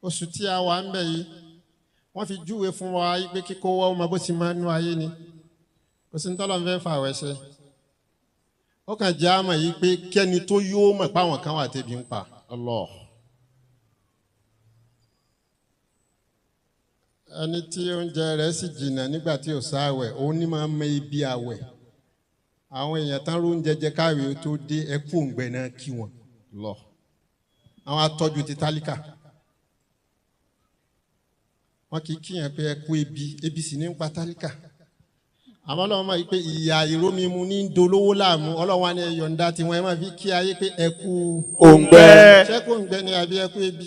oṣù tí a wà ń bẹ̀ yìí wọ́n fi júwe fún wa pé kíkó wá ọmọ bó ti máa ń nú ayé ni kò sí ní tọ́lọ́ ń fẹ́ fà wẹ́ ṣe ó kàn jẹ́ àmọ̀ yìí pé kẹ́ni tó yóò mọ̀ páwọn kan wà tẹ́bi ń pa Allah. ẹni tí oúnjẹ rẹ̀ sì jìnnà nígbà tí ò sáwẹ̀ òun ní máa ń mọ ibi àwẹ̀ àwọn èèyàn tán ló ń jẹjẹ káwé tó dé ẹkú òǹgbẹ náà kí wọn lọ àwọn atọ́jú ti tálíkà wọn kì í kíyàn pé ẹkú ebi sì ní ń pa tálíkà àmọ́ Ọlọ́run máa yí pé ìyà ìrómimu ní ń dolówó láàmú Ọlọ́run wa ní ẹ̀yọ̀ǹda tí wọ́n máa fi kí ayé pé ẹkú òǹgbẹ ṣẹ́kù òǹgbẹ ni àbí ẹkú ebi.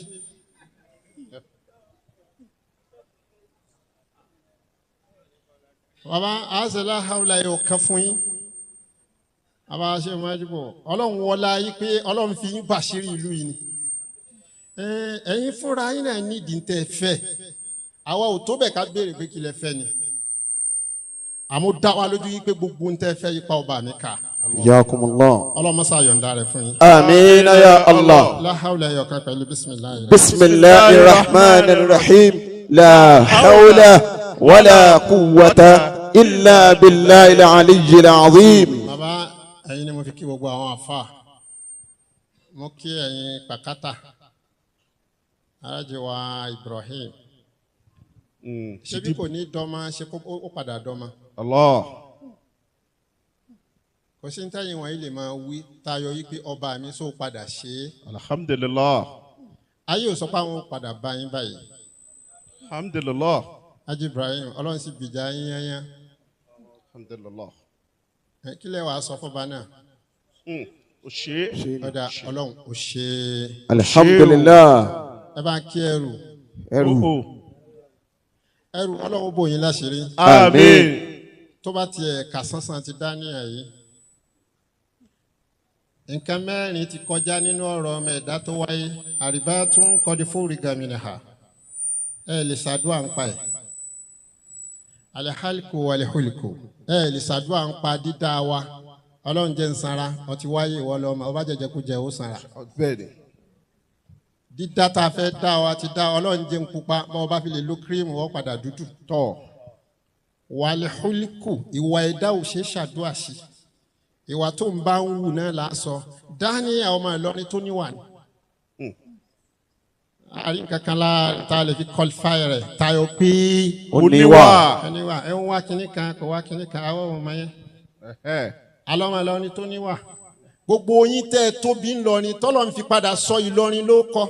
bàbá àṣẹlá haúlá yóò kàn fún yín bàbá ṣe májúbọ Ọlọ́run wọlá yí pé Ọlọ́run fi yín bàṣírí ìlú yìí ni ẹ̀yin fúnra yín náà nídìí tẹ́ fẹ́ àwa ò tó bẹ̀ ká béèrè pé kí lẹ fẹ́ ni àmọ́ dá wa lójú yí pé gbogbo ń tẹ́ fẹ́ yípa ọba mi ká. Yakumullah. Ọlọ́run mọ́sá yọ̀ǹda rẹ̀ fún yín. Àmín ya Allah. La hawla yóò kàn pẹ̀lú bisimilayi. Bismillahir Rahmanir Rahim. La hawla wala quwwata illa billahil aliyyil azim. Bàbá ẹ̀yin ni mo fi kí gbogbo àwọn àfa mo kí ẹ̀yin pàkátà alájẹ wa Ibrahim ṣé bí kò ní dọ́mọ ṣe kó ó padà dọ́mọ. Allah. kò sí ní táyìn wọ̀nyí lè máa wí tayọ yí pé ọba mi sọ padà ṣe é. Alhamdulillah. ayé ò sọ pé àwọn padà bá yín báyìí. Alhamdulillah. Ajé Ibrahim Ọlọ́run sì gbìjà yín yányá. Alhamdulillah. kí lẹ wàá sọ fọba náà. O ṣe. ọ̀dà Ọlọ́run ò ṣe é. Alhamdulillah. ẹ bá kí ẹrù Ọlọ́run bò yín láṣìírí. Àmín. tó bá tiẹ̀ kà sánsán ti dá níyà yìí. nǹkan mẹ́rin ti kọjá nínú ọ̀rọ̀ ọmọ ẹ̀dá tó wáyé àríbá tún kọ́dí fóòrí gàmìnà ha ẹ lè ṣàdúrà ń pa ẹ̀ alihaliku alihuliku ẹ lè ṣàdúrà ń pa dídá wa Ọlọ́run jẹ́ ń sanra ọtí wáyé ìwọ lọ́mọ ọba jẹjẹ kú jẹ ó sanra. Bẹ́ẹ̀ni. dídá tá a fẹ́ dá wa ti dá Ọlọ́run jẹ́ ń pupa bọ́ ọba fi lè lo kírímù wọ́n padà dúdú tọ̀ wàlihuliku ìwà ẹ̀dá ò ṣe é ṣàdúrà sí ìwà tó ń bá ń wù náà là á sọ dání àwọn ọmọ Ìlọrin tó níwà ní. àárín kankan la ta lè fi qualify rẹ̀ tayọ pé Oníwà. oníwà ẹ ń wá kinní kan kò wá kinní kan àwọn ọmọ yẹn. alọ́ ọmọ Ìlọrin tó níwà gbogbo yín tẹ́ ẹ tóbi ńlọrin tọ́lọ́ ń fi padà sọ Ìlọrin ló kọ́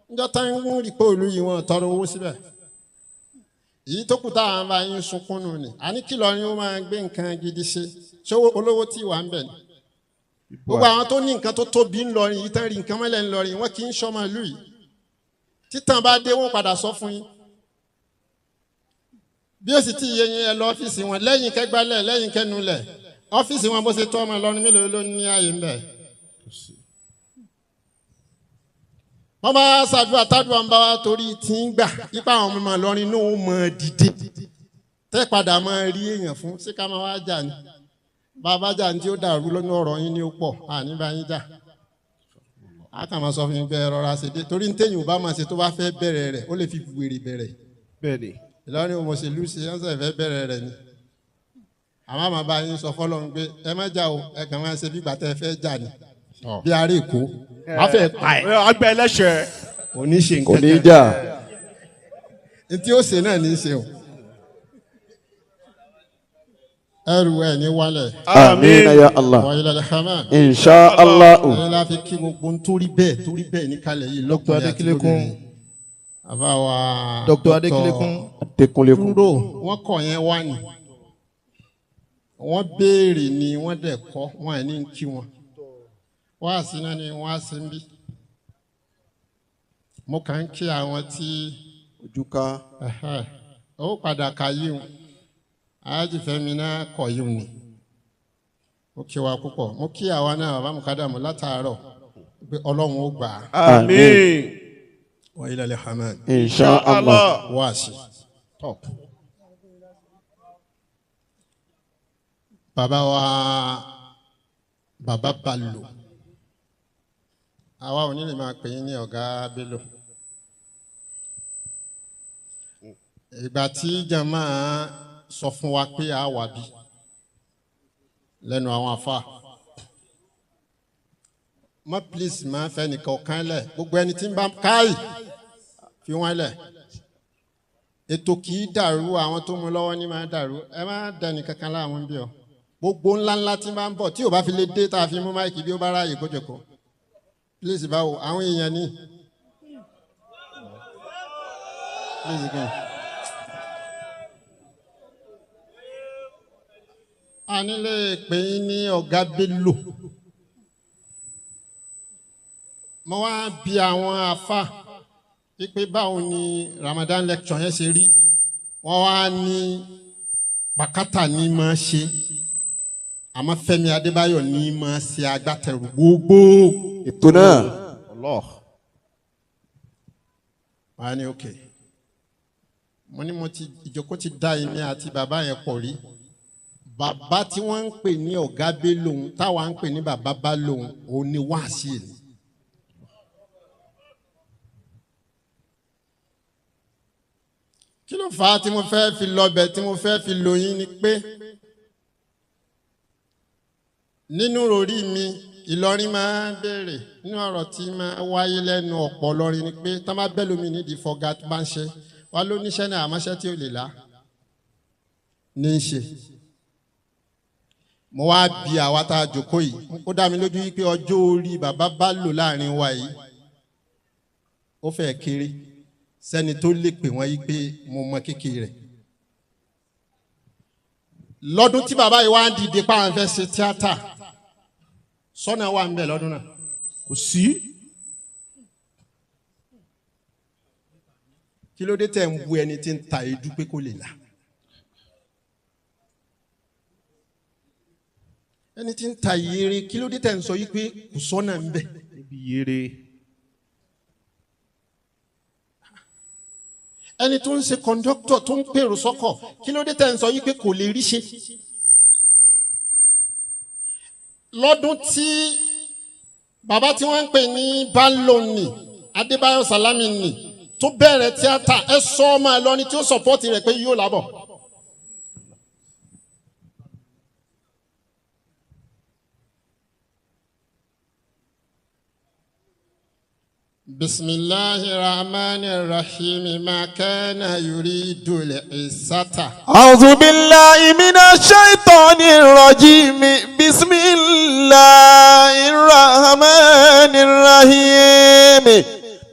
níjọ́ tá ń rí pé òlu yìí wọn tọrọ owó síbẹ̀. èyí tó kù táwọn bá yín sunkún nù ni àní kí Ìlọrin ó máa gbé nǹkan gidi ṣe ṣòwò olówó tí wà ń bẹ̀ ni. gbogbo àwọn tó ní nǹkan tó tóbi ńlọrin yìí tán rí nǹkan mọ́lẹ̀ ńlọrin wọn kì í ṣọmọ ìlú yìí títàn bá dé wọn padà sọ fún yín. bí ó sì ti yẹ yín ẹ lọ ọ́fíìsì wọn lẹ́yìn kẹgbálẹ̀ lẹ́yìn kẹnulẹ̀ ọ́fíìsì wọn bó ṣe tó ọmọ Ìlọrin mélòó ló ní ààyè ń bẹ̀. wọ́n bá ṣàdúrà tádùá ń bá wa torí tí ń gbà ipa àwọn ọmọ Ìlọrin náà ó mọ dìde tẹ́ padà máa rí èèyàn fún ṣé ká máa wá jà ní bàbá jà ní tí ó dàrú lọ́nà ọ̀rọ̀ yín ní ó pọ̀ àní bá yín jà á kàn máa sọ fún yín pé ẹ rọra ṣe dé torí ní téèyàn ò bá máa ṣe tó bá fẹ́ bẹ̀rẹ̀ rẹ̀ ó lè fi wèrè bẹ̀rẹ̀. Bẹ́ẹ̀ni. Ìlọrin òmòṣèlú ṣe ń sẹ̀ fẹ́ bẹ̀rẹ̀ rẹ̀ ni àmọ́ àmọ́ bá yín sọ fọ́lọ́run pé ẹ má jà o ẹ kàn máa ṣe bí gbàtẹ́ fẹ́ jà ní bí ará Èkó wọ́n fẹ́ pa ẹ̀. Àgbẹ̀ ẹlẹ́ṣẹ̀. oníṣe Kò nǹkan ní jà. tí ó ṣe náà ní í ṣe o ẹrù ẹ ní wálẹ̀. Àmín ya Allah. wọ́n ilẹ̀ lẹ́hàmà. Insha Allah. ẹ̀yin la fi kí gbogbo ń torí bẹ́ẹ̀ ní kalẹ̀ yìí lọ́kùnrin àti lóbìnrin. àbá wa Dr. Adékúnlékún. Adékúnlékún. kúrò wọ́n kọ̀ yẹn wá ní wọ́n béèrè ni wọ́n dẹ̀ kọ́ wọ́n ẹ̀ ní kí wọn wá sí náà ni wọ́n á sí ń bí. mo kàn ń kí àwọn tí Ojúká. ó padà ka yíwọn alájìfẹ́mi náà kọ̀ yíwọn ni mo kí wa púpọ̀ mo kí àwa náà bàbá Mukadamu látàárọ̀ pé Ọlọ́run ó gbà á. Àmín. wa ilal hamad. Insha Allah. wá sí top. bàbá wa bàbá Bello àwa ò ní lè máa pè yín ní ọ̀gá Bello ìgbà tí jama sọ fún wa pé a wà bí lẹ́nu àwọn afa má please má fẹ́ nìkan kan lẹ̀ gbogbo ẹni tí ń bá káyì fi wọ́n lẹ̀ ètò kì í dàrú àwọn tó mú lọ́wọ́ ní máa dàrú ẹ má dẹni kankan láwọn bí ọ gbogbo ńláńlá tí máa ń bọ̀ tí ò bá fi lè dé tá a fi mú máìkì bí ó bá ráàyè kójọkọ please báwo àwọn èèyàn ní please again. a nílé pé ní ọ̀gá Bello mo wá bi àwọn afa pípé báwo ni Ramadan lecture yẹn ṣe rí wọ́n wá ní pàkátà ní máa ṣe àmọ́ Fẹ́mi Adébáyọ̀ ní máa ṣe agbátẹrù gbogbo ètò náà. Allah. wọ́n á ní òkè mo ní mo ti ìjókòó ti dá èmi àti bàbá yẹn pọ̀ rí bàbá tí wọ́n ń pè ní ọ̀gá Bello táwa ń pè ní bàbá Bello òun ni wáàsí ẹ̀. kí ló fà á tí mo fẹ́ fi lọ́bẹ̀ tí mo fẹ́ fi lóyún ni pé nínú ròrí mi Ìlọrin máa ń béèrè nínú ọ̀rọ̀ tí máa wáyé lẹ́nu ọ̀pọ̀ Ìlọrin ni pé tá má bẹ́ẹ̀ lómi nídìí fọ́gá tó bá ń ṣe wá ló níṣẹ́ náà àmọ́ṣẹ́ tí ò lè lá ní í ṣe. mo wá bi àwa tá a jókòó yìí ó dá mi lójú wípé ọjọ́ orí bàbá Bello láàrin wa yìí ó fẹ́ kéré sẹ́ni tó lè pè wọ́n yí pé mo mọ kékeré rẹ̀. lọ́dún tí bàbá yìí wá ń dìde páwọn fẹ́ ṣe tíátà sọ́nà wà ń bẹ̀ lọ́dún náà. kò sí. kí ló dé tẹ̀ ń bu ẹni tí ń ta èédú pé kó lè là. ẹni tí ń ta yèrè kí ló dé tẹ̀ ń sọ yí pé kò sọ́nà ń bẹ̀. níbi yèrè. ẹni tó ń ṣe kọ́ńdọ́kítọ̀ tó ń pèrò sọ́kọ̀ kí ló dé tẹ̀ ń sọ yí pé kò lè rí ṣe. lọ́dún tí bàbá tí wọ́n ń pè ní Bello ní Adébáyọ̀ Sálámì ní tó bẹ̀rẹ̀ tíátà ẹ sọ ọmọ ẹ lọ́ni tí ó sọ̀pọ́ọ̀tì rẹ̀ pé yóò lábọ̀. بسم الله الرحمن الرحيم ما كان يريد العزة أعوذ بالله من الشيطان الرجيم بسم الله الرحمن الرحيم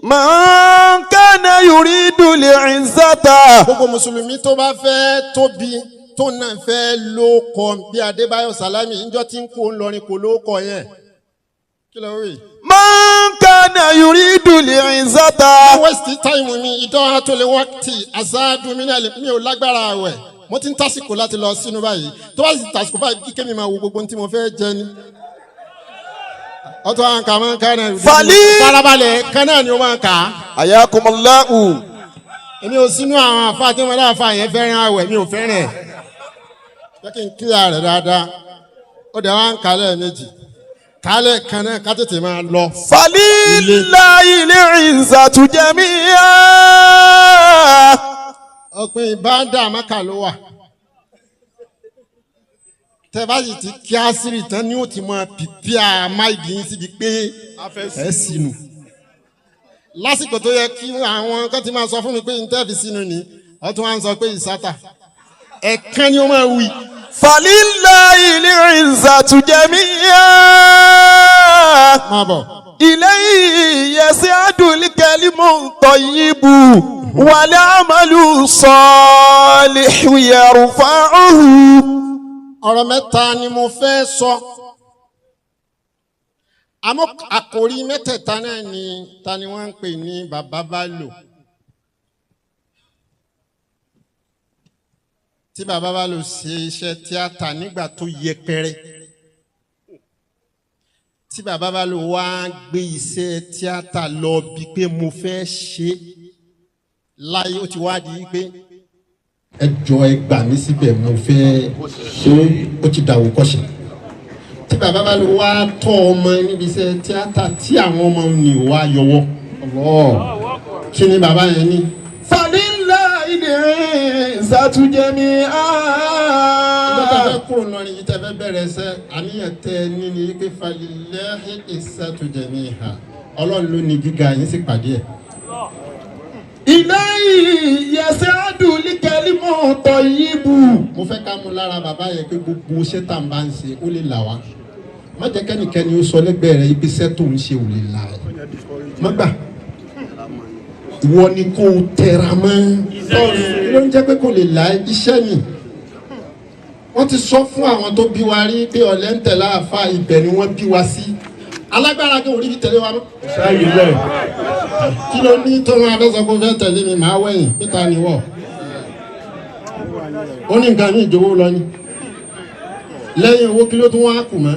من كان يريد العزة. gbogbo mùsùlùmí tó bá fẹ́ tóbi tó náà fẹ́ lóko bí Adébáyọ̀ Sálámì ńjọ́ tí ń kó ń lọrin kò lóko yẹn kí ló rí. من كان يريد العزة. wẹ́sítì táìmù mi ìdánwò tó lè wákìtì àṣàdùn mi náà mi ò lágbára àwẹ̀ mo ti ń tásìkò láti lọ sínú báyìí tó bá sì tásìkò báyìí kíkẹ́ mi máa wo gbogbo tí mo fẹ́ jẹ ni. ọtọ́ àǹkà máa ń ká náà. farabalẹ̀ kan náà ni ó máa ń kà á. حياكم الله. èmi ò sínú àwọn àfa tí wọn láfa yẹn fẹ́ràn àwẹ̀ mi ò fẹ́ràn ẹ̀. jẹ́ kí n kíyà rẹ̀ dáadáa ó dẹ̀ wá ń kà lẹ́ẹ̀mejì kálẹ̀ kan náà ká tètè máa lọ. فلله العزة جميعا. ọ̀pìn ìbáńdà Mákà ló wà. tẹ́ bá sì ti kí àṣírí tán ni ó ti máa pìpì àmáìdì yín síbi pé ẹ sínú. lásìkò tó yẹ kí àwọn kan ti máa sọ fún mi pé n tẹ́ fi sínú ni ọtún wa ń sọ pé ìsátà ẹ̀kan ni ó máa wí. فلله العزة جميعا. máa bọ̀. إليه يسعد الكلم الطيب والعمل الصالح يرفعه. ọ̀rọ̀ mẹ́ta ni mo fẹ́ sọ àmọ́ àkòrí mẹ́tẹ̀ẹ̀ta náà ni ta ni wọ́n ń pè ní bàbá Bello. tí bàbá Bello ṣe iṣẹ́ tíátà nígbà tó yẹpẹrẹ tí bàbá Bello wá gbé iṣẹ́ tíátà lọ bí pé mo fẹ́ ṣe láyé ó ti wá di pé ẹ jọ ẹ gbà mí síbẹ̀ mo fẹ́ ṣe ó ti dàwó kọ́ṣe. tí bàbá Bello wá tọ́ ọmọ níbi iṣẹ́ tíátà tí àwọn ọmọ ní wá yọwọ́ kí ni bàbá yẹn ní. فلله العزة ìjọba جميعا. fẹ́ kúrò náà ni ìtẹ́ fẹ́ bẹ̀rẹ̀ sẹ́ àníyàn tẹ́ ní ni pé falillahi izzatu jamiha ọlọ́run ló ní gíga yín sì pàdé ẹ̀. إليه يسعد الكلم الطيب. mo fẹ́ ká mú lára bàbá yẹn pé gbogbo iṣẹ́ tá à ń bá ń ṣe ó lè là wá má jẹ́ kẹ́nikẹ́ni ó sọ lẹ́gbẹ̀ẹ́ rẹ ibi iṣẹ́ tó ń ṣe ò lè là ẹ́ má gbà ìwọ ni kò tẹra mọ́ ló ń jẹ́ pé kò lè là ẹ́ iṣẹ́ ni wọ́n ti sọ fún àwọn tó bí wa rí pé ọ̀lẹ́ ń tẹ̀lé àfa ibẹ̀ ni wọ́n bí wa sí alágbára kí orí fi tẹ̀lé wa mọ́. sáyé bẹ́ẹ̀. kí ló ní tó máa fẹ́ sọ pé ó fẹ́ tẹ̀lé mi màá wẹ̀yìn níta ni wọ̀ ó ní nǹkan mi ìjòwó lọ ni lẹ́yìn owó kí ló tún wá kù mọ́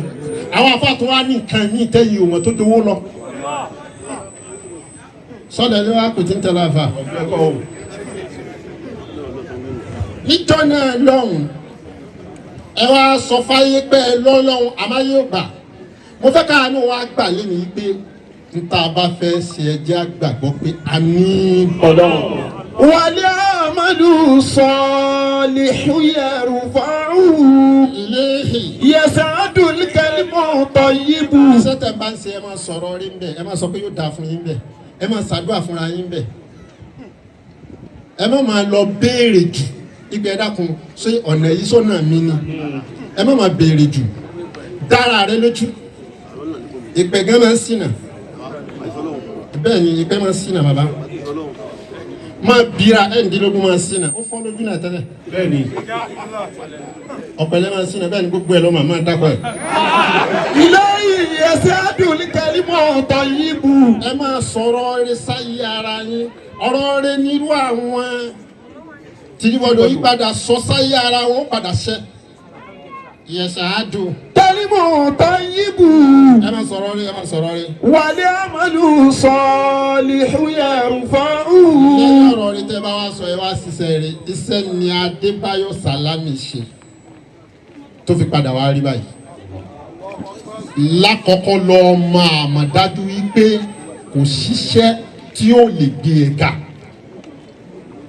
àwọn afá tó wá ní nǹkan mi tẹ́yìn òun tó dowó lọ sọ́dọ̀ ló wá kù tí ń tẹ̀lé àfà. níjọ́ náà lọ́hùn ẹ wá sọ fáyé pé ẹ lọ́lọ́hùn àmáyé ò gbà mo fẹ́ ká àánú wa gbà lẹ́nu yìí pé n ta bá fẹ́ ṣe ẹjẹ́ àgbàgbọ́ pé a ní ọlọ́run. والعمل الصالح يرفعه iléhì. يسعد الكلم الطيب. iṣẹ́ tẹ̀ bá ń ṣe ẹ máa sọ̀rọ̀ rí ń bẹ̀ ẹ máa sọ pé yóò dáa fún yín bẹ̀ ẹ máa ṣàdúrà fúnra yín bẹ̀ ẹ má máa lọ béèrè jù ìgbẹ́ ẹ dákun ṣé ọ̀nà yìí sọ́nà mi ni ẹ má máa béèrè jù dára rẹ lójú ìpè gan máa ń ṣìnà bẹ́ẹ̀ ni ìpè máa ń ṣìnà bàbá máa bira ẹ̀ǹdínlógún máa ń ṣìnà ó fọ́ lójú náà tẹ́lẹ̀ bẹ́ẹ̀ ni ọ̀pẹ̀lẹ̀ máa ń ṣìnà bẹ́ẹ̀ ni gbogbo ẹ̀ lọ́mọ máa dákọ̀ ẹ̀. إليه يسعد الكلم الطيب. ẹ máa sọ̀rọ̀ rẹ sáyé ara yín ọ̀rọ̀ rẹ nírú àwọn tìrìbọ̀dọ̀ yìí padà sọ sáyé ara wọn ó padà ṣẹ yẹsàádùn. كلم طيب. ẹ máa sọ̀rọ̀ rẹ ẹ máa sọ̀rọ̀ rẹ. والعمل الصالح يرفعه. lẹ́yìn ọ̀rọ̀ rẹ tẹ́ bá wá sọ ẹ wá ṣiṣẹ́ rẹ iṣẹ́ ni Adébáyọ̀ Sálámì ṣe tó fi padà wá rí báyìí. lákọ̀ọ́kọ́ lọ máa mọ̀ dájú wípé kò ṣiṣẹ́ tí ó lè gbé e ga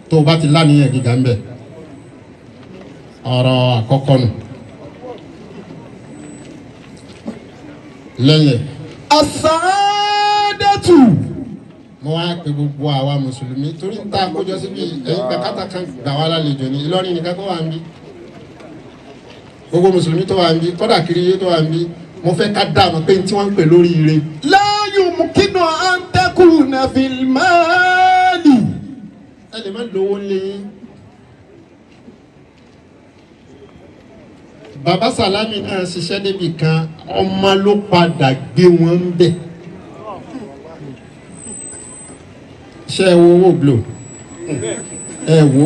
tó o bá ti láníyàn gíga ń bẹ̀ ọ̀rọ̀ àkọ́kọ́ nù. lẹ́yìn السعادة. mo wá pe gbogbo àwa mùsùlùmí torí ń ta àkójọ síbi ẹ̀yin pẹ̀kátà kan gbà wá lálejò ní Ìlọrin nìkan tó wà ń bí gbogbo mùsùlùmí tó wà ń bí kọ́dà kiri yé tó wà ń bí mo fẹ́ ká dá àmọ́ pé tí wọ́n ń pè lórí ire. لا يمكن أن تكون في المال. ẹ lè má lówó lé yín. bàbá Sàlámì náà ṣiṣẹ́ débi kan ọmọ ló padà gbé wọn ń bẹ̀. ṣé ẹ wo owó glo ẹ wo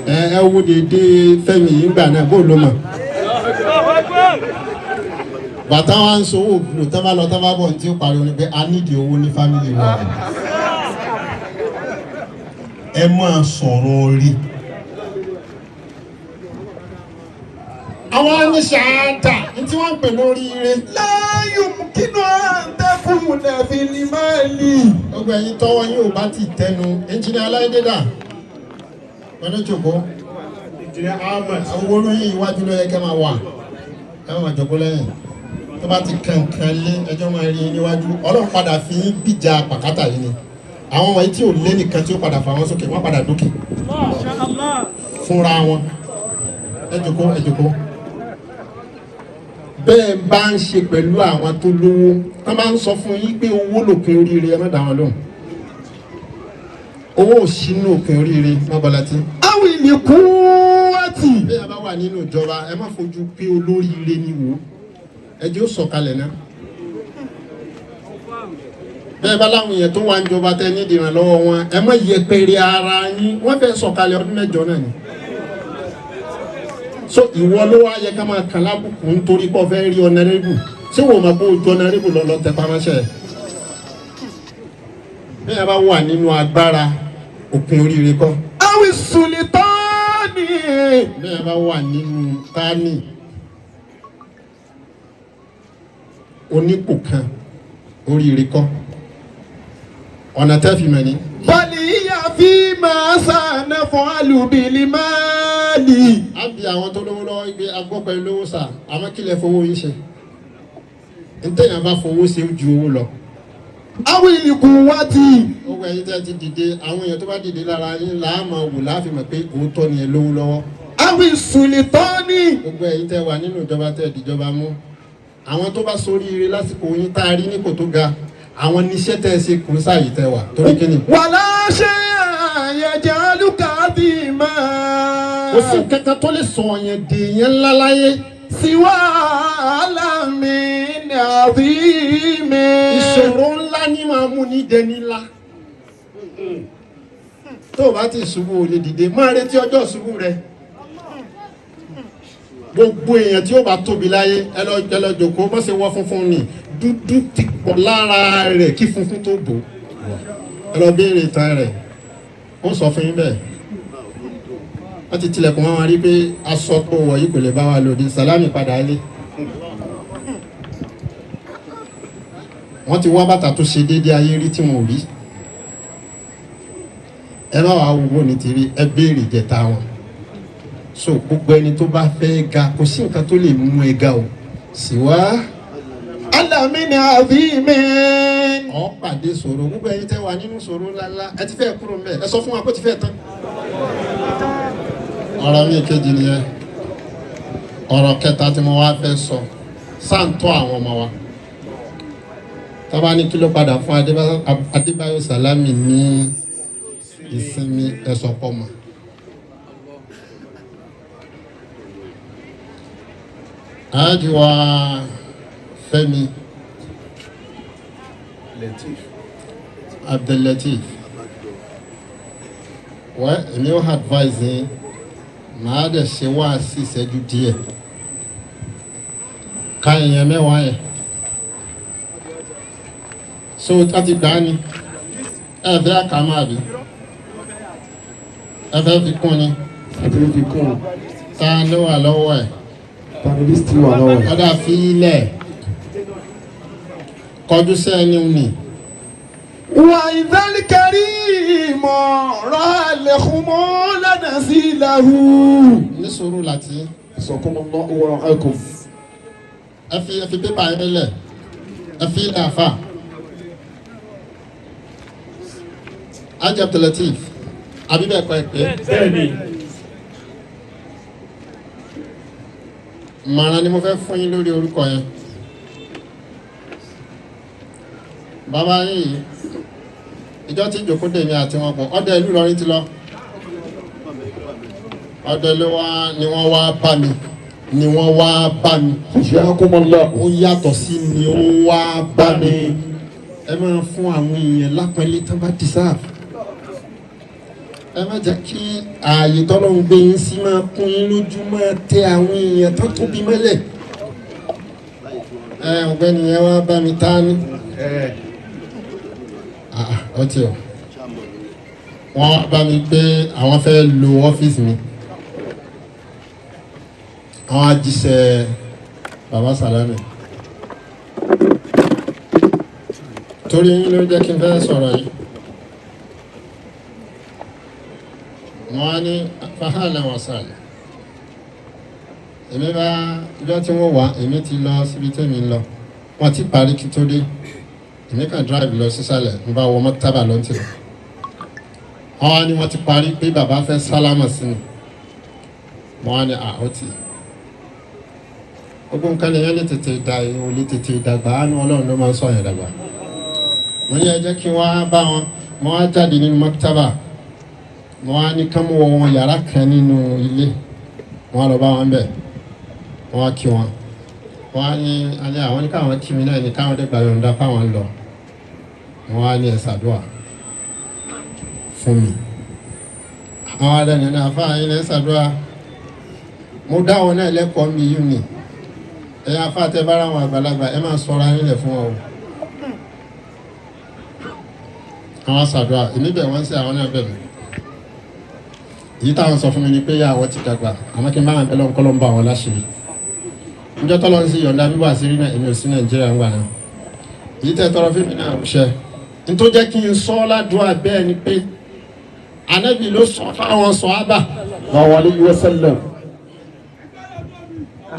ẹ wo dédé Fẹ́mi yìí gbà náà bó ló mọ̀. bàtà wa ń sọ owó glo tá bá lọ tá bá bọ̀ ní tí ó pariwo ni pé a nídìí owó ní fámìlì wa. ẹ máa sọ̀rọ̀ rí. àwọn oníṣàádà tí wọ́n ń pè lórí ire. لا يمكن أن تكون في المال. gbogbo ẹ̀yin tọ́wọ́ yín ò bá ti tẹnu ẹnjìnìá Aláìdé pẹ̀lú jòkó ẹnjìnìá Ahmed owó olóyìn iwájú ló yẹ kẹ́ máa wà ẹ máa jòkó lẹ́yìn tó bá ti kankan lé ẹjọ́ máa rí níwájú Ọlọ́run padà fi yín bíjà pàkátà yìí ni àwọn ọmọ yìí tí ò lé nìkan tí ó padà fà wọ́n sókè wọ́n padà dókè fúnra wọn ẹ jòkó bẹ́ẹ̀ bá ń ṣe pẹ̀lú àwọn tó lówó wọ́n bá ń sọ fún yín pé owó lòpin oríire ẹ má dá wọn lóhùn owó ò sínú òpin oríire má bọ́lá tí. أو القوة. bẹ́ẹ̀ bá wà nínú ìjọba ẹ má fojú pé olóríire ni wò ẹ jẹ́ ó sọ̀kalẹ̀ náà. bẹ́ẹ̀ bá láwọn èèyàn tó wà ń jọba tẹ nídìí ìrànlọ́wọ́ wọn ẹ má yẹpẹrẹ ara yín wọ́n fẹ́ sọ̀kalẹ̀ ọdún mẹ́jọ náà ni. so ìwọ ló wá yẹ ká máa kàn lábùkù nítorí pé ọfẹ rí ọ̀nàrẹ́bù ṣé wò ó máa bó ojú ọ̀nàrẹ́bù lọ tẹ pamọ́ṣẹ́ bí ẹ bá wà nínú agbára òpin oríire kọ́ أو السلطان. bí ẹ bá wà nínú tání onípò kan oríire kọ́ ọ̀nà tẹ́ fi mọ̀ ní. بل هي فيما سنفعل yaj'alu bil mali. á bí àwọn tó lówó lọ́wọ́ gbé agbọ́ pẹ̀lú lówó sà àmọ́ kí lẹ fowó yín ṣe ntẹ̀yìn bá fowó ṣe ju owó lọ. awil quwwati. owó ẹ̀yin tẹ́ ti dìde àwọn èèyàn tó bá dìde lára yín là á máa wò láàfin mọ̀ pé òótọ́ ni ẹ lówó lọ́wọ́. awil sultani. gbogbo ẹ̀yin tẹ́ wà nínú ìjọba tẹ́ dìjọba mú àwọn tó bá ṣoríire lásìkò yín tá a rí nípò tó ga àwọn níṣẹ́ tẹ́ ẹ ṣe kù sáàyè tẹ́ wà torí kíni. wala shay'an yaj'alu kadhima. kò sí kankan tó lè sọ yẹn dèèyàn ńlá láyé. siwa alamin azimi. ìṣòro ńlá ní máa mú ní dẹni ńlá. tó o bá ti ṣubú o lè dìde máa retí ọjọ́ ṣubú rẹ. gbogbo èèyàn tí ó bá tóbi láyé ẹ lọ jókòó bó ṣe wọ́ funfun ni dúdú ti pọ̀ lára rẹ̀ kí funfun tó bò ẹ lọ béèrè ìtàn rẹ̀ ó sọ fún yín bẹ́ẹ̀ wọ́n ti tilẹ̀kùn wọn rí pé aṣọ tó wọ̀ yìí kò lè bá wa lòdì sàlámì padà lé wọ́n ti wá bàtà tó ṣe déédéé ayé rí tí wọn ò rí ẹ má wàá wo ní ti rí ẹ béèrè ìjẹta wọn so gbogbo ẹni tó bá fẹ́ ga kò sí nǹkan tó lè mú ẹ ga o sì wá. alamin azimi. ọ pàdé ṣòro gbogbo ẹni tẹ́ wà nínú ṣòro ńláńlá ẹ ti fẹ́ kúrò mbẹ ẹ sọ fún wa kó ti fẹ́ tán. ọ̀rọ̀ mi kejì nìyẹn ọ̀rọ̀ kẹta tí mo wá fẹ́ sọ sáǹtọ́ àwọn ọmọ wa tábà ní kí ló padà fún Adébáyọ̀ Sàlámì ní ìsinmi ẹ̀sọ̀ pọ̀ mọ́. Ajiwa Fẹ́mi Abdul-Latif wẹ́ èmi ó advise yín màá dẹ̀ ṣe wá sí ìṣẹ́jú díẹ̀ ká èèyàn mẹ́wàá yẹn so láti gbà á ni ẹ fẹ́ àkàmọ́ àbí ẹ fẹ́ fi kún ni ta ló wà lọ́wọ́ ẹ̀. Ọ̀dà fi ilẹ̀ kọjú sẹ́ni ni. Wà ìdánikẹ́rì mọ̀ rà lẹ́kùnmọ́ lẹ́nà sí ìlàhù. Ní sùúrù láti. Ìsọ̀kúnmọ́ wọ̀rọ̀ ẹ̀kọ́. Ẹ fi pépà yẹn lẹ̀. Ẹ fi ilẹ̀ àfà. Abdul-Latif. Àbí bẹ́ẹ̀ kọ́ ẹ pé. Bẹ́ẹ̀ni. Màrán ni mo fẹ́ fún yín lórí orúkọ yẹn. Bàbá yìí ìjọ tí ìjòkó dèmi àti wọn pọ̀ ọdẹ ìlú Ìlọrin ti lọ. Ọdẹ ni wọ́n wá bá mi. Ó yàtọ̀ sí ni ó wá bá mi. Ẹ máa fún àwọn èèyàn lápẹ́lẹ́ tán bá deserve. Ẹ má jẹ́ kí ààyè tọ́lọ́run gbé yín sí máa kún yín lójú máa tẹ àwọn èèyàn tó tóbi mọ́lẹ̀. Ọ̀gbẹ́ni yẹn wá bá mi tá ní. Ọtí o. Wọ́n bá mi pé àwọn fẹ́ lo ọ́fíìsì mi. Àwọn ajíṣẹ́ Bàbá Sàlámì. Torí yín ló jẹ́ kí n fẹ́ sọ̀rọ̀ yìí. Wọ́n á ní fàhálà wà sàlẹ̀. Èmi bá ìjọ tí wọ́n wà èmi ti lọ síbi tẹ́mi lọ. Wọ́n ti parí kí tó dé. Èmi kàn drive lọ sísàlẹ̀ mo bá wọ mọ́tàbà lọ́ntì lọ. Wọ́n á ní wọ́n ti parí pé bàbá fẹ́ sálámà sí mi. Wọ́n á ní àhọ́tì. Gbogbo nǹkan lèyàn lè tètè dàgbà àánú Ọlọ́run ló máa ń sọ yẹn dàgbà. Mo ní ẹ jẹ́ kí wọ́n á bá wọn. Wọ́n á jáde nínú mọ́tàbà. Wọ́n á ní kán mú wọn yàrá kan nínú ilé wọ́n á lọ bá wọn bẹ̀ wọ́n á kí wọn wọ́n á ní alẹ́ àwọn ní káwọn kí mi náà ní káwọn dẹ́gbà yọ̀ǹda fáwọn lọ wọ́n á ní ẹ ṣàdúà fún mi àwọn adẹ́nu ní àfáà yín ẹ ṣàdúà mo dá wọn náà lẹ́kọ̀ọ́ mi yìí ni ẹ̀yin àfáà tẹ́ bára wọn àgbàlagbà ẹ máa sọra yín lẹ̀ fún wọn o àwọn ṣàdúà èmi bẹ̀ wọ́n sí àwọn náà bẹ̀ mí. Èyí táwọn sọ fún mi ni pé àwọn ti dàgbà àmọ́ kí n bá wọn bẹ lọ́nkọ́ ló ń bá wọn láṣìírí níjọ́ tọ́lọ́ ń sí yọ̀ǹda bíbọ̀ àṣírí náà èmi ò sí Nàìjíríà ń gbà náà èyí tẹ́ tọrọ fún mi náà ṣe n tó jẹ́ kí n sọ ládùúgbà bẹ́ẹ̀ ni pé anabi ló sọ fáwọn sọ̀hábà. sallallahu alayhi wa sallam.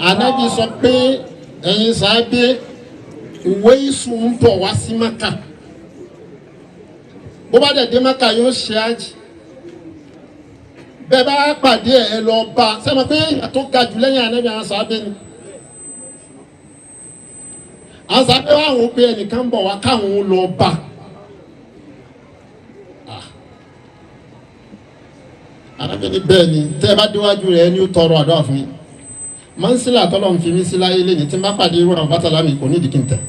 anabi sọ pé ẹ̀yin sábẹ́ Uwaisu ń bọ̀ wá sí Maka bó bá dẹ̀ dé Maka yóò ṣe ájì bẹ́ẹ̀ bá pàdé ẹ̀ lọ bá sẹ́mi pé tó ga jù lẹ́yìn anabi àwọn sábẹ́ ni àwọn sábẹ́ wà wọ́n pé ẹnìkan ń bọ̀ wá káwọn lọ bá. Arábìnrin bẹ́ẹ̀ ni tẹ́ ẹ bá déwájú rẹ̀ ẹni ó tọrọ àdúrà fún yín mọ́nsílà tọ́lọ̀ ń fi mí sí láyé lẹ́yìn tí n bá pàdé irú àwọn bàtà lámì kò nídìí kí n tẹ̀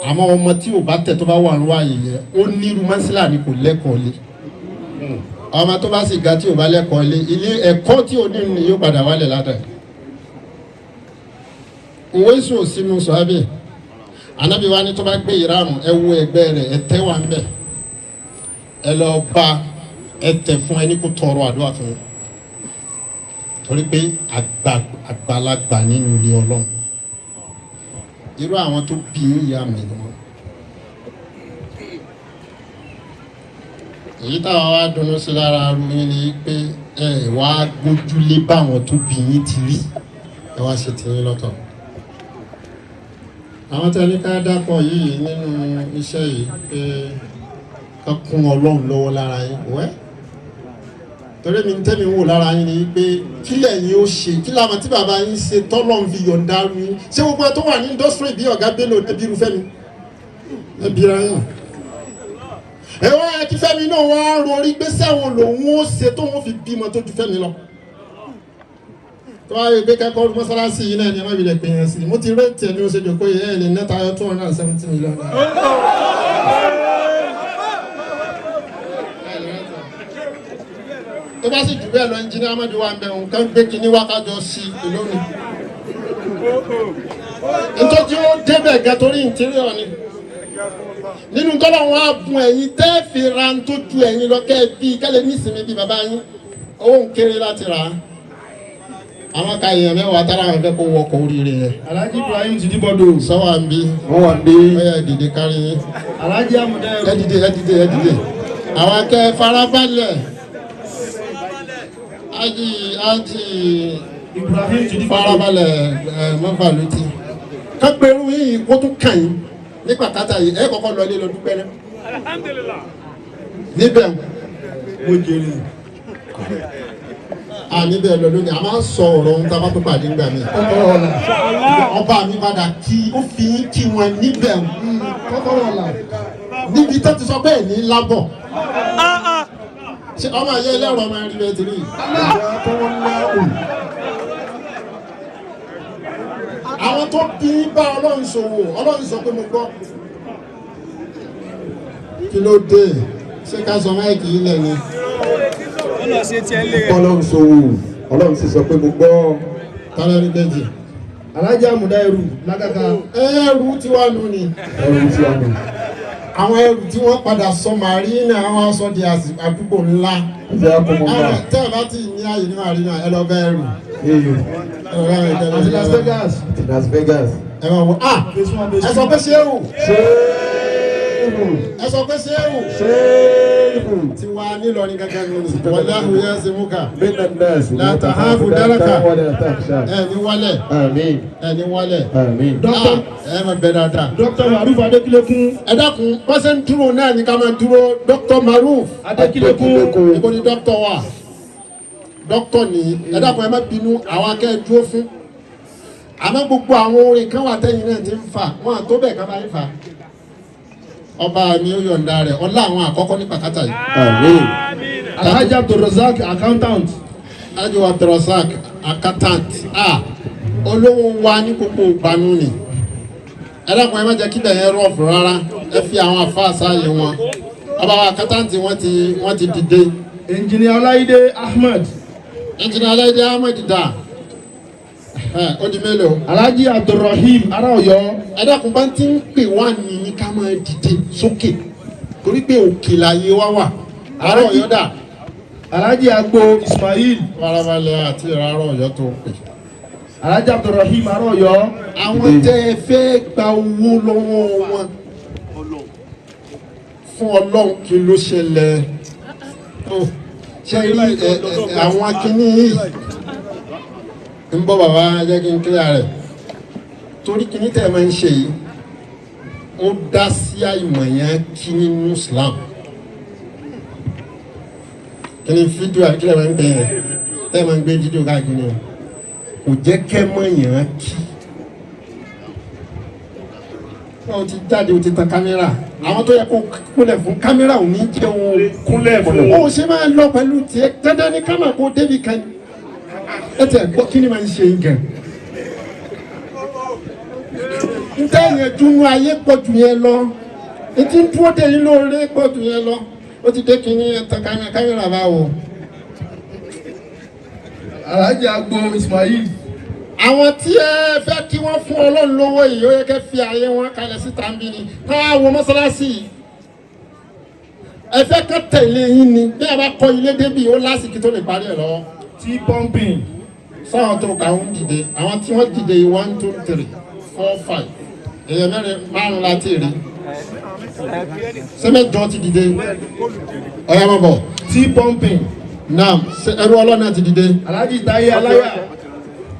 àmọ́ ọmọ tí ò bá tẹ̀ tó bá wà ní wáyé yẹ ó nírú mọ́nsílà ni kò lẹ́kọ̀ọ́ lé ọmọ tó bá sì ga tí ò bá lẹ́kọ̀ọ́ lé ilé ẹ̀kọ́ tí ò ní ni yóò padà wálẹ̀ ládàá Uwaisu ò sínú sọ́ábì Ànábì wa ni tó bá gbé ìráàmù ẹ wo ẹgbẹ́ rẹ̀ ẹ tẹ́ wà ń bẹ̀ ẹ lọ bá ẹ tẹ̀ fún ẹni kó tọrọ àdúrà fún yín torí pé àgbàlagbà nínú ilé Ọlọ́run irú àwọn tó bí ìyá mi ni wọn. èyí táwọn wá dunnú sí lára aru yín ni pé ẹ wá gbójúlé báwọn tó bí yín ti rí ẹ wá ṣe tiyín lọ́tọ̀. àwọn tẹni ká dápọ̀ yìí nínú iṣẹ́ yìí pé ká kún Ọlọ́run lọ́wọ́ lára yín wẹ́ torí mi tẹ́mi wò lára yín ni pé kílẹ̀ yín ó ṣe kí làwọn tí bàbá yín ṣe tọ́lọ́ ń fi yọ̀ǹda yín ṣé gbogbo ẹ tó wà ní indọ́sítírì bí ọ̀gá Bello ẹbí irúfẹ́ mi ẹbí ra yín. ẹ wá ẹ kí Fẹ́mi náà wá rorí pé sẹ́wọ̀n lòun ó ṣe tó wọ́n fi bímọ tó ju Fẹ́mi lọ. tó wá yẹ pé kẹ́kọ̀ọ́ mọ́sálásí yìí náà ni ẹ má bilẹ̀ pé yẹn sí mo ti rẹ́ẹ̀tì ẹ̀ ní oṣù jòkó yẹ ẹ̀ lè nẹ́ta 270 million. tó bá sì jù bẹ́ẹ̀ lọ ẹnjìnìá Amadu wa ń bẹ̀ nǹkan gbé kínní wákàjọ sí i lónìí. nítorí ó débẹ̀ gẹ́ torí ìntírìọ̀ ni. nínú tọ́lọ̀ wọn á bùn ẹ̀yin tẹ́ fi ra ń tó ju ẹ̀yin lọ kẹ́ ẹ bí kẹ́lẹ́ nísìnyí bí bàbá yín owó ń kéré láti rà á. àwọn ka èèyàn mẹ́wàá tára wọn fẹ́ kó wọkọ̀ oríire yẹn. Alhaji Ibrahim ti dìbọ̀dọ̀. sọ́wọ́ à ń bí. wọ́n wà bí. ó yẹ dìde kárí yín. Alhaji Amúdá ẹ dìde. àwọn akẹ́ farabalẹ̀. Aji Ibrahim ti dìbọ̀dọ̀. farabalẹ̀ mọ́fà lótì. kápẹ́rù yìí kó tún kàn yín nípa kátà yìí ẹ kọ́kọ́ lọ ilé lọ dúpẹ́ náà. níbẹ̀ mo jèrè. níbẹ̀ lọ lónìí a máa ń sọ ọ̀rọ̀ ohun tá a bá tó pàdé ńgbà mi. ọba mi padà kí ó fi yín kí wọn níbẹ̀ níbi tó ti sọ bẹ́ẹ̀ ní lábọ̀. ṣé ọmọ ayé ẹlẹ́rọ máa ń rí bẹ́ẹ̀ tìrí. àwọn tó bí bá Ọlọ́run ṣòwò Ọlọ́run sọ pé mo gbọ́. kí ló dé ṣé ká sọ máìkì yìí lẹ́nu. Ọlọ́run ṣòwò Ọlọ́run sì sọ pé mo gbọ́. tálẹ́ ní kejì. Alhaji Amúdá ẹrù lágàgà. ẹrù tí wàá nù ni. ẹrù tí wà nù. àwọn ẹrù tí wọ́n padà sọ màrínà àwọn aṣọ di àdúgbò ńlá. ìfẹ́ akọmọ náà. tẹ́ ẹ bá ti ní ààyè ní màrínà ẹ lọ bẹ ẹrù. àti Las Vegas. Las Vegas. ẹ máa wọ ẹ sọ pé ṣéwù. ẹ sọ pé ṣéwù. tí wàá nílọrin gángan ní wọlé àhùyẹ ṣe mú ká. láta háàfù dáraka ẹ ní wálẹ̀. ẹ ní wálẹ̀. ẹ máa bẹ dáadáa. Dr. Maruf Adékúnlékún. ẹ dákun pàṣẹ ń dúró náà ní ká máa dúró Dr. Maruf Adékúnlékún. ibo ni dókítà wà dókítà ní ẹ dákun ẹ má bínú àwọn akẹ́ dúró fún àmọ́ gbogbo àwọn orin kan wà tẹ́yìn náà ti ń fà wọn àtó bẹ́ẹ̀ ká bá ń fà ọba mi ó yọ̀ǹda rẹ̀ ọlá àwọn àkọ́kọ́ ní pàkátà yìí. Alhaji Abdulrazak accountant. Alhaji Abdulrazak accountant olówó wa ní gbogbo ìgbàanú ni ẹ dákun ẹ má jẹ́ kí bẹ̀yẹn rọ̀fù rárá ẹ fi àwọn àfáà sáàyè wọn ọba wa accountant wọ́n ti dìde. Engineer Ọláídé Ahmed. Engineer Ọláídé Ahmed dà ó di mélòó. Alhaji Abdulrahim ará Ọ̀yọ́. ẹ dákun bá ti ń pè wá ní ká máa dìde sókè torí pé òkè láyé wá wà ará Ọ̀yọ́ dà. Alhaji Agbo Ismail. farabalẹ̀ àti ìrarọ̀ Ọ̀yọ́ tó pè. Alhaji Abdulrahim ará Ọ̀yọ́. àwọn tẹ́ ẹ fẹ́ gba owó lọ́wọ́ wọn fún Ọlọ́run kí ló ṣẹlẹ̀ ṣe rí àwọn akíní yìí ń bọ́ bàbá jẹ́ kí n kílẹ̀ rẹ̀ torí kíní tẹ̀ máa ń ṣe yìí ó dá sí àìmọ̀ yẹn kí nínú Islam kí ni fídíò àkílẹ̀ máa ń gbé yẹn tẹ́ máa ń gbé fídíò káàkiri yẹn kò jẹ́ kẹ́ mọ̀ yẹn kí wọ́n ti jáde ó ti tan kámẹ́rà àwọn tó yẹ kó kúnlẹ̀ fún kámẹ́rà ò ní jẹ́ òun kúnlẹ̀ fún ó ṣe máa lọ pẹ̀lú tiẹ̀ dandan ní kámà kó débi kan ẹ tẹ̀ gbọ́ kí ni máa ń ṣe yín gan. n tẹ́ yẹn dunu ayé pọ̀ jù yẹn lọ etí ń dúró dé yín lóore pọ̀ jù yẹn lọ ó ti dé kí ni tan kámẹ́rà bá wò. Alhaji Agbo Ismail. àwọn tí ẹ fẹ́ kí wọ́n fún Ọlọ́run lówó yìí ó yẹ kẹ́ fi ààyè wọn kalẹ̀ síta ń bí ni káwá wo mọ́sálásí yìí ẹ fẹ́ kẹ́ tẹ̀lé yín ni bí a bá kọ́ ilé débi ó lásìkò tó lè parí ẹ̀ lọ́wọ́. Tí pumping. sáwọn tó kà ń dìde àwọn tí wọ́n dìde 1 2 3 4 5 èèyàn mẹ́rin márùn láti rí sẹ́mẹ̀jọ ti dìde ọ̀yá mọ̀ bọ̀. Tí pumping. naam ẹrú Ọlọ́run ti dìde. Alhaji Taye Alaya.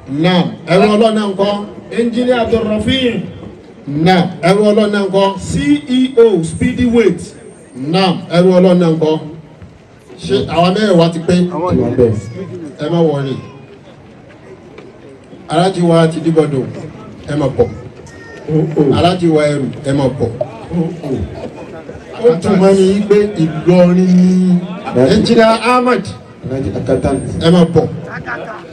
naam ẹrú Ọlọ́run ńkọ́. Engineer Abdulrafin. naam ẹrú Ọlọ́run ńkọ́. CEO Speedyweight. naam ẹrú Ọlọ́run ńkọ́. ṣé àwọn mẹ́rin wa ti pé ẹ má wọlé alájí wa ti dìbọdọ ẹ má bọ̀ alájí wa ẹrù ẹ má bọ̀ ó tún mọ́ ní pé Ìlọrin ní Engineer Ahmed ẹ má bọ̀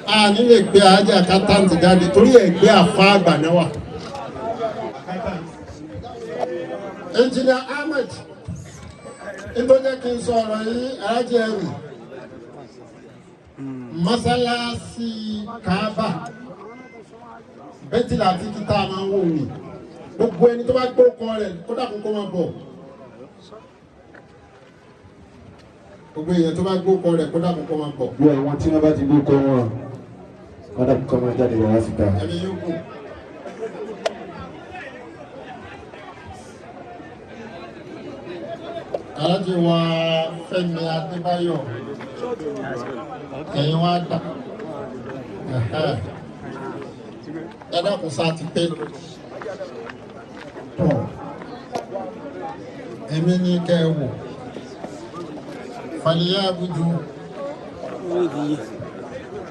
a nílé gbé ajá akatanti jáde torí ẹ gbé àfa àgbà náà wà. Engineer Ahmed nítorí kí n sọ̀rọ̀ yìí alájí ẹrù masalasi Kaaba bẹ́tìlá àti kíta máa ń wò ní gbogbo ẹni tó bá gbó kọ rẹ̀ kó dàkún kó máa bọ̀ gbogbo èèyàn tó bá gbó kọ rẹ̀ kó dàkún kó máa bọ̀. gbogbo àwọn tí wọ́n bá ti gbó kọ wọn wọ́n dàkún kọ́ máa jáde wá síta. ẹni yóò kù. alájí wa Fẹ́mi Adébáyọ̀ ẹ̀yin wá dà ẹ dákun sá ti pé tọ̀ èmi ní kẹ́ ẹ wò fàlìyà abudu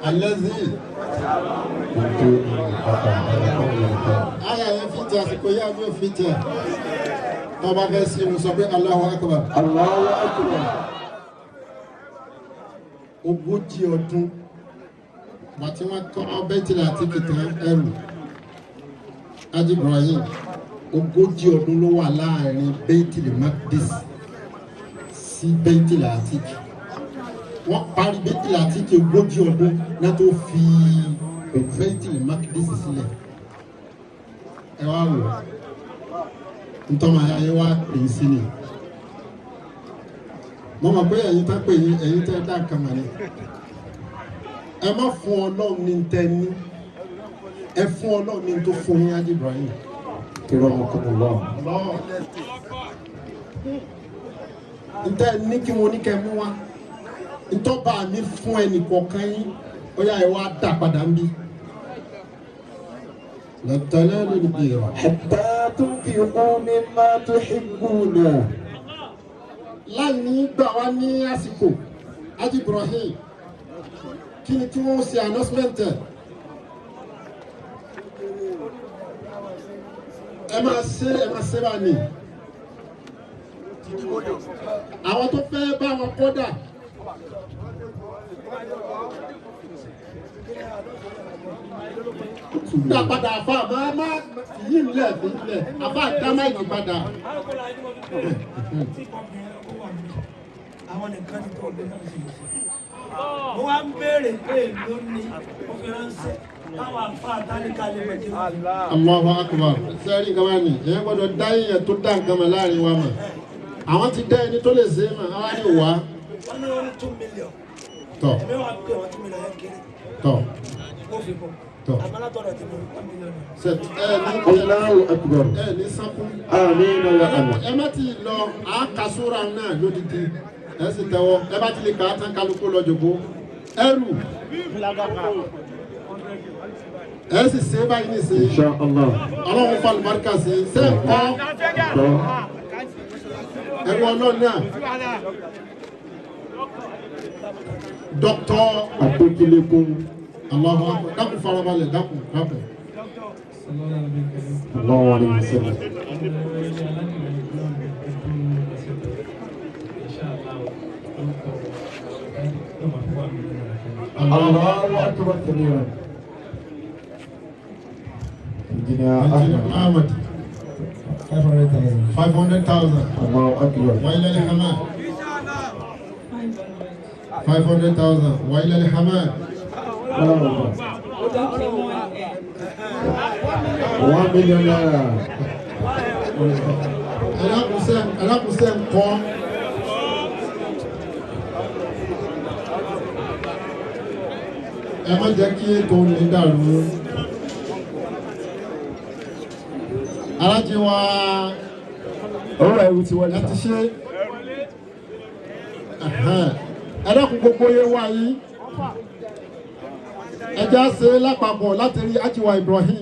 alẹ́zí ayà yẹn fi tẹ àsìkò yá bí ó fi tẹ tọ́ba fẹ́ sí mu sọ pé Allahu Akbar. Allahu Akbar. ogójì ọdún bàtí wọ́n kọ́ bẹ́tìlá àti kìtàn ẹrù Haji Ibrahim ogójì ọdún ló wà láàrin bẹ́tìlì Maqdis sí bẹ́tìlì àtìkì wọ́n parí bẹ́tìlì àtìkì ogójì ọdún náà tó fi bẹ́tìlì Maqdis sílẹ̀ ẹ wá wò ntọ́mọ ayé wa pè é sí ni mo mọ̀ pé ẹ̀yin tá pè yín ẹ̀yin tẹ́ dá nǹkan mọ̀ ni ẹ má fún Ọlọ́run ní tẹ́ ní ẹ fún Ọlọ́run ní tó fún yín Haji Ibrahim. Kiramakumullah. ntẹ́ ní kí wọ́n ní kẹ́ mú wa ntọ́ba mi fún ẹnì kọ̀ọ̀kan yín ó yá ẹ wá dà padà ń bí. lọ́tọ́lẹ́ ló ní bí wa. Hatta tunfiqu mimma tuhibbuna. láàní gbà wá ní àsìkò Haji Ibrahim kí ni tí wọ́n ṣe announcement ẹ̀ ẹ máa ṣe bá ní àwọn tó fẹ́ bá wọn kọ́dà dá padà àfa máa yí nílẹ̀ àfa dá máìkì padà. Àwọn nìkan ní tó gbé náà sí i. Mo wá ń béèrè pé èlò ni mo fi ránṣẹ́ káwọn àfa àtàlíkà lè bẹ̀jẹ̀ wọn. Allahu Akbar sẹ́rí nǹkan wá ní ìyẹn gbọ́dọ̀ dá ìyẹn tó dá nǹkan mọ̀ láàrin wa mọ̀ àwọn ti dá ẹni tó lè ṣe é mọ̀ àwọn á ní wá. Wọ́n ní wọ́n ní 2 million. Tọ̀ Ẹ̀mí wa pé wọ́n 2 million yẹn kéré. tọ̀ Mo fi kún. tọ̀ Àmọ́ látọ̀dọ̀ ti mú 1 million. Allahu Akbar. ẹ ní sákún. Amina wa amin. ẹ má ti lọ àákàsúra náà lódìdí ẹ sì tẹ́wọ́ ẹ bá ti lè kà á tán kálukú lọ jòkó ẹrù ẹ sì ṣe báyìí nìṣe Inshallah. ọlọ́run fa àlùbáríkà sí ṣé nǹkan ẹrù ọlọ́run náà dọ́kítọ́ Adekunlekun. Allahu Akbar dákun farabalẹ̀ dákun. Allahu alayhi wa sallam. Allahu akbar kabiran. Engineer Ahmad. 500,000. Allahu Allahu akbar. وإلى الحمام 500,000 وإلى الحمام 1 million naira. alákùnsẹ́ ńkọ́ ẹ má jẹ́ kí ètò ní dàrú alájí wa Ọ̀rọ̀ ẹ̀rù ti wọlé. ẹ ti ṣe ẹ dákun gbogbo yẹn wá yìí ẹ já ṣe lápapọ̀ láti rí ajíwa Ibrahim.